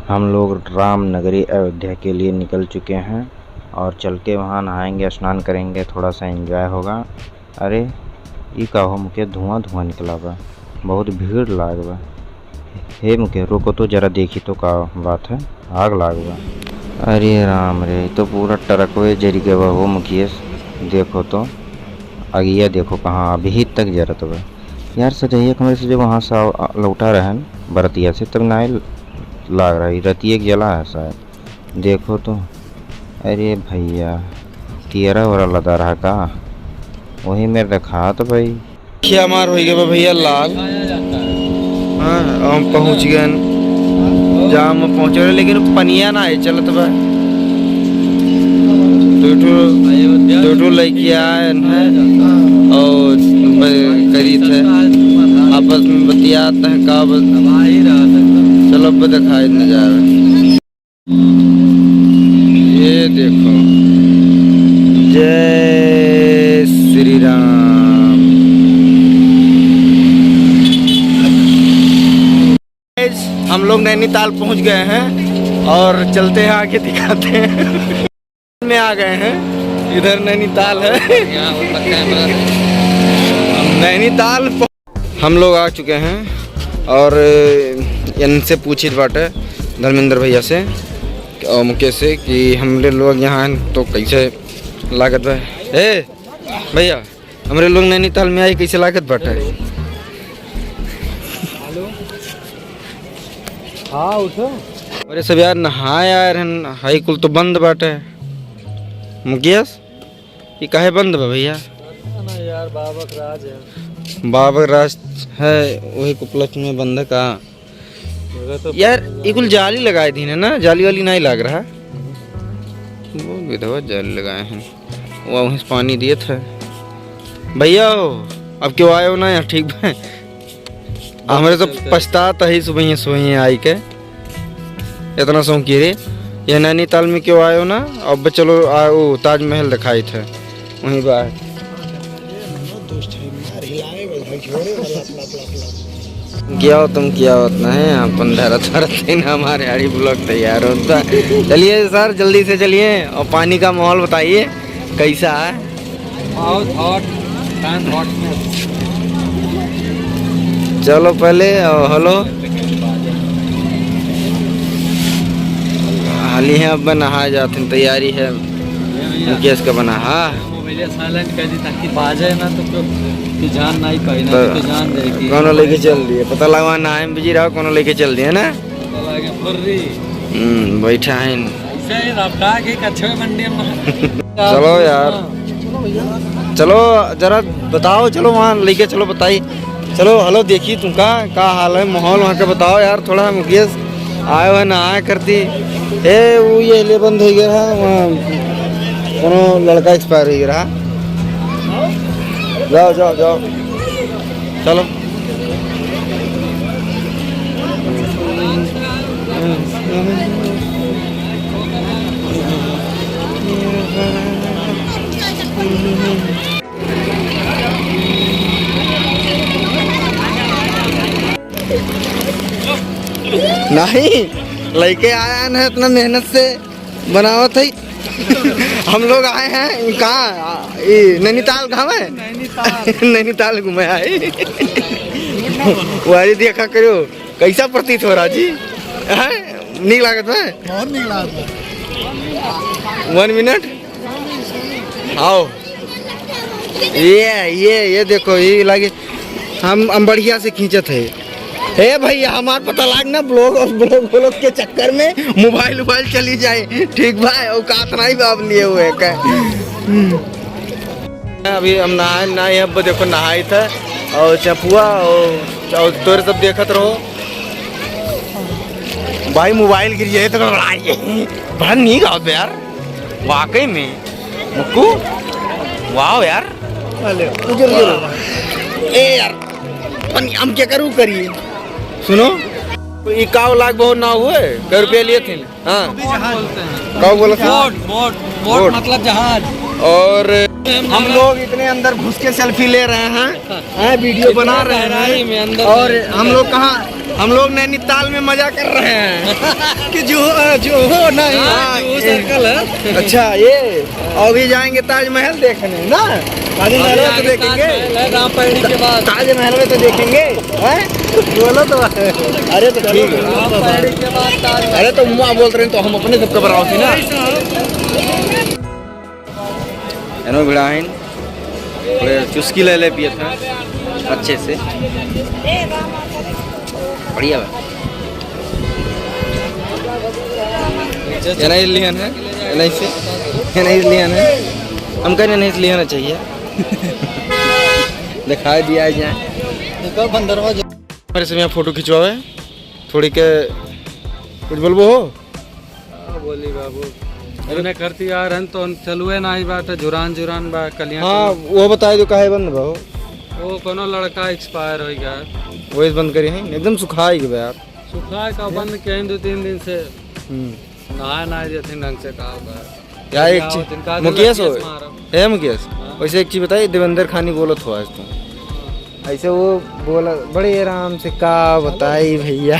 हम लोग रामनगरी अयोध्या के लिए निकल चुके हैं और चल के वहाँ नहाएंगे, स्नान करेंगे, थोड़ा सा एंजॉय होगा। अरे ये का हो मुके धुआं धुआं निकला बा, बहुत भीड़ लाग बा। हे मुके रुको तो जरा देखी तो का बात है, आग लाग बा। अरे राम रे, तो पूरा ट्रक हुए जरी के बा हो मुकेश, देखो तो आगिया देखो कहाँ अभी तक जरत बा यार। सजैया कमरे से जब वहाँ से लौटा रहे हैं बरतिया से तब ना लाग रहा है रतिया जला है शायद, देखो तो। अरे भैया तियरा वरा लदा रहा का, वही मेरे रखा तो भाई क्या मार हो गया भैया लाल। हाँ हम पहुँच गए जहाँ हम पहुँच रहे, लेकिन पनिया ना है चलत बा। दो लड़की आए और करी थे आपस में बतियाते हैं का। चलो अब दिखाई नजारा, ये देखो। जय श्री राम। हम लोग नैनीताल पहुंच गए हैं और चलते हैं आगे दिखाते हैं। में आ गए हैं, इधर नैनीताल है। नैनीताल हम लोग आ चुके हैं और इनसे पूछी बाटे धर्मेंद्र भैया से और मुकेश से कि हमरे लोग यहाँ हैं तो कैसे लागत बा। ए भैया हमरे लोग नैनीताल में आए कैसे लागत बाटे? हाँ उठो। अरे सब यार नहाए यार हाई कुल तो बंद बाटे। मुकेश ये काहे बंद बा भैया? यार बाबा का राज है, बाबा राज है, वही कुपलक में बंद का। तो यार ये कुल जाली लगाए थी ना, जाली वाली नहीं लग रहा। वो विधवा जाली लगाए हैं, वहीं से पानी दिए थे। भैया हो अब क्यों आए हो ना यार? ठीक है हमारे तो पछताता ही सुबह सोई आई के इतना शौकी रे। ये नैनीताल में क्यों आए हो ना? अब चलो आओ ताजमहल दिखाई थे वहीं बाहर। क्या हो तुम, क्या होता है अपन धरत हमारे हरी ब्लॉक तैयार होता। चलिए सर जल्दी से चलिए और पानी का माहौल बताइए कैसा है? चलो पहले हेलो हाल ही है, अब नहा जाते हैं, तैयारी है मुकेश का बना। हाँ साइलेंट कर दी ताकि बाजे ना तो जान नहीं कही ना तो जान जाएगी। कौन लेके चल दिए पता लगा ना है बिजी रहो, कौन लेके चल दिए ना। बैठा है चलो यार चलो जरा बताओ, चलो वहाँ लेके चलो बताइए। चलो हेलो देखिए तुम का हाल है माहौल वहाँ का बताओ यार थोड़ा। मुकेश आए हुए नहाया करती है, वो ये ले बंद हो गया है वहाँ, कोनो लड़का एक्सपायर हो रहा। जाओ जाओ जाओ चलो। नहीं लड़के आया ना इतना मेहनत से बनावत है। हम लोग आए हैं कहाँ, नैनीताल कहाँ है? नैनीताल घूमे आए। वारी देखा करो कैसा प्रतीत हो रहा जी, नहीं लागत है? बहुत नहीं लागत। 1 मिनट आओ। ये देखो ये लगे हम बढ़िया से खींचत है। हे भैया हमार पता लाग ना ब्लॉग के चक्कर में मोबाइल चली जाए, ठीक भाई औकात नहीं बाब लिए हुए का। अभी हम नहाए अब देखो नहाई था और चपुआ और तोरे सब देखत रहो भाई। मोबाइल गिर जाए तो बड़ा नहीं गाओ यार वाकई में मुक्कू, वाह यार। ए यार हम क्या करूँ करिए सुनो, इक्यावन लाख बहुत ना हुए, कै रुपये लिए थे? हाँ क्या बोला था? बोट मतलब जहाज। और हम लोग इतने अंदर घुस के सेल्फी ले रहे हैं, वीडियो बना रहे हैं, और हम लोग नैनीताल में मजा कर रहे हैं कि जो नहीं सर्कल है। अच्छा ये और भी जाएंगे ताजमहल देखने ना, ताजमहल में तो देखेंगे, रामपैड़ी के बाद ताजमहल में तो देखेंगे, बोलो तो। अरे तो ठीक है, रामपैड़ी के बाद अरे तो मुआ बोलते रहे तो हम अपने सब घबराओ थी ना। एनो भिड़ाइन थोड़े चुस्की ले ले पिए था अच्छे से, बढ़िया है। ये नहीं लियन है, नहीं से ये नहीं लियन है, हम कहने नहीं लियाना चाहिए। दिखाई दिया जाए बंदरवा मेरे से यहाँ फोटो खिंचवावे थोड़ी के कुछ बोलबो हो। बोली बाबू अरे करती यार हन तो चलुए ना ही बात जुरान जुरान बा कलियां। हाँ वो बताए जो काहे बंद बा वो कोनो लड़का एक्सपायर हो गया, वो इस बंद करी है एकदम सुखा ही गया यार। सुखा का बंद के 2-3 दिन से नहा ना जथिन ढंग से का होगा क्या। एक चीज मुकेश हो है, मुकेश वैसे एक चीज बताइए, देवेंद्र खानी बोलत हो आज तुम ऐसे वो बोला बड़े आराम से, का बताई भैया।